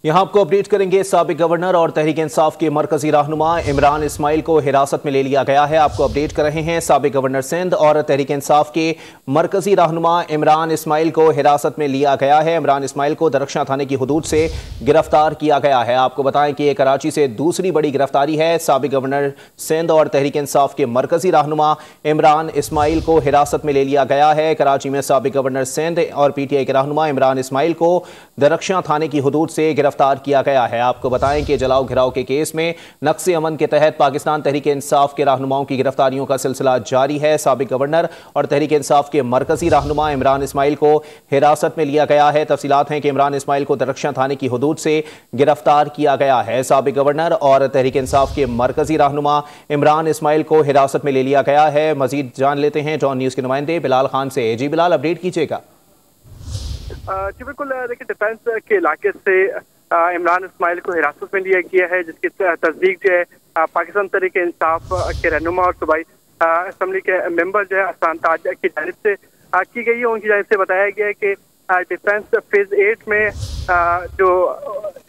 यहाँ आपको अपडेट करेंगे। साबिक गवर्नर और तहरीक इंसाफ के मरकजी रहनुमा इमरान इस्माइल को हिरासत में ले लिया गया है। आपको अपडेट कर रहे हैं। साबिक गवर्नर सिंध और तहरीक इंसाफ के मरकजी रहनुमा इमरान इस्माइल को हिरासत में लिया गया है। इमरान इस्माइल को दरख्शां थाने की हुदूद से गिरफ्तार किया गया है। आपको बताएं कि यह कराची से दूसरी बड़ी गिरफ्तारी है। साबिक गवर्नर सिंध और तहरीक इंसाफ के मरकजी रहनुमा इमरान इस्माइल को हिरासत में ले लिया गया है। कराची में साबिक गवर्नर सिंध और PTI के रहनुमा इमरान इस्माइल को दरख्शां थाने की हुदूद से गिरफ्तार किया गया है। आपको बताएं कि जलाओ घिराव के केस में नक्स अमन के तहत पाकिस्तान तहरीक इंसाफ के रहनुमाओं की गिरफ्तारियों का सिलसिला जारी है। साबिक गवर्नर और तहरीक इंसाफ के मरकजी रहनुमा इमरान इस्माइल को हिरासत में लिया गया है। तफसीलात हैं कि इमरान इस्माइल को दरख्शां थाने की हुदूद से गिरफ्तार किया गया है। साबिक गवर्नर और तहरीक इंसाफ के मरकजी रहनुमा इमरान इस्माइल को हिरासत में ले लिया गया है। मजीद जान लेते हैं जॉन न्यूज़ के नुमाइंदे बिलाल खान से। जी बिलाल, अपडेट कीजिएगा। जी बिल्कुल, देखिए डिफेंस के इलाके से इमरान इस्माइल को हिरासत में लिया गया है, जिसकी तस्दीक जो है पाकिस्तान तहरीक इंसाफ के रहनुमा और सूबाई असम्बली के मेंबर जो है अहसान ताज की जानिब से की गई है। उनकी जानिब से बताया गया है कि डिफेंस फेज 8 में जो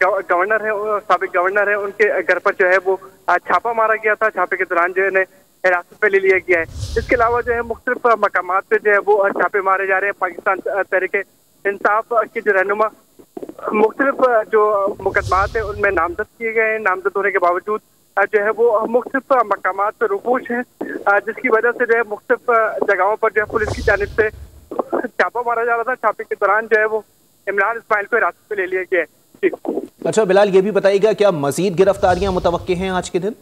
गवर्नर है, साबिक गवर्नर है, उनके घर पर जो है वो छापा मारा गया था। छापे के दौरान जो है हिरासत में ले लिया गया है। इसके अलावा जो है मुख्तलिफ मकामात पे जो है वो छापे मारे जा रहे हैं। पाकिस्तान तहरीक इंसाफ के जो रहनुमा मुख्तलिफ जो मुकदमात है उनमें नामजद किए गए हैं। नामजद होने के बावजूद जो है वो मुख्तलिफ मकामात पर रुकूश हैं, जिसकी वजह से जो है मुख्तलिफ जगहों पर जो है पुलिस की जानिब से छापा मारा जा रहा था। छापे के दौरान जो है वो इमरान इस्माइल को हिरासत में ले लिया गया है। अच्छा बिलाल, ये भी बताइएगा क्या मजीद गिरफ्तारियां मुतवक्के हैं आज के दिन?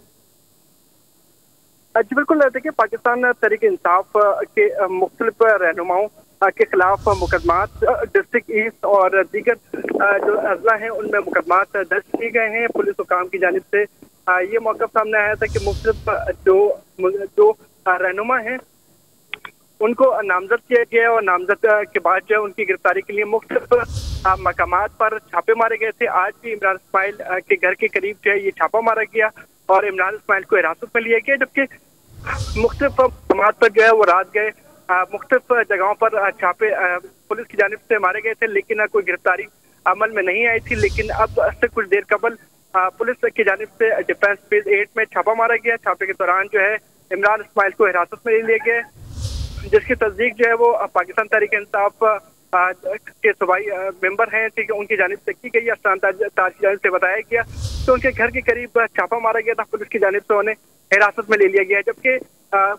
जी बिल्कुल, देखिए पाकिस्तान तहरीक इंसाफ के मुख्तलिफ रहनुमाओं के खिलाफ मुकदमात डिस्ट्रिक्ट ईस्ट और दीगर जो अजला हैं उनमें मुकदमात दर्ज किए गए हैं। पुलिस हुकाम की जानिब से ये मौक़िफ़ सामने आया था कि मुख्तलिफ जो रहनुमा हैं उनको नामजद किया गया और नामजद के बाद जो है उनकी गिरफ्तारी के लिए मुख्तलिफ मकामात पर छापे मारे गए थे। आज भी इमरान इस्माइल के घर के करीब जो है ये छापा मारा गया और इमरान इस्माइल को हिरासत में लिया गया, जबकि मुख्तलिफ मकामात पर जो है वो रात गए मुख्तलिफ जगहों पर छापे पुलिस की जानिब से मारे गए थे, लेकिन कोई गिरफ्तारी अमल में नहीं आई थी। लेकिन अब से कुछ देर कबल पुलिस की जानिब से डिफेंस फेज 8 में छापा मारा गया। छापे के दौरान जो है इमरान इस्माइल को हिरासत में ले लिया गया, जिसकी तस्दीक जो है वो पाकिस्तान तहरीक इंसाफ के सूबाई मेंबर हैं, ठीक है, उनकी जानिब से की गई। अहसान ताज की जानिब से बताया गया तो उनके घर के करीब छापा मारा गया था। पुलिस की जानिब से उन्हें हिरासत में ले लिया गया, जबकि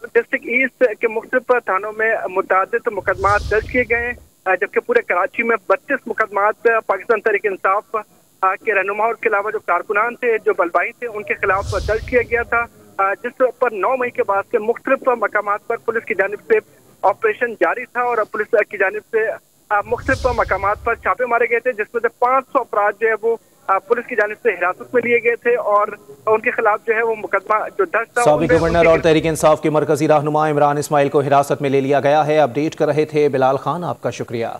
डिस्ट्रिक्ट ईस्ट के मुख्तलिफ थानों में मुतादिद मुकदमात दर्ज किए गए हैं, जबकि पूरे कराची में 32 मुकदमात पाकिस्तान तहरीक इंसाफ के रहनुमा और के अलावा जो कारकुनान थे, जो बलबाई थे, उनके खिलाफ दर्ज किया गया था, जिस पर 9 मई के बाद से मुख्तलिफ मकामात पर पुलिस की जानिब से ऑपरेशन जारी था और पुलिस की जानिब से मुख्तलिफ मकामात पर छापे मारे गए थे, जिसमें से 500 अपराध जो है वो पुलिस की जानिब से हिरासत में लिए गए थे और उनके खिलाफ जो है वो मुकदमा जो दर्ज था। साबिक गवर्नर और तहरीक इंसाफ के मरकजी रहनुमा इमरान इस्माइल को हिरासत में ले लिया गया है। अपडेट कर रहे थे बिलाल खान, आपका शुक्रिया।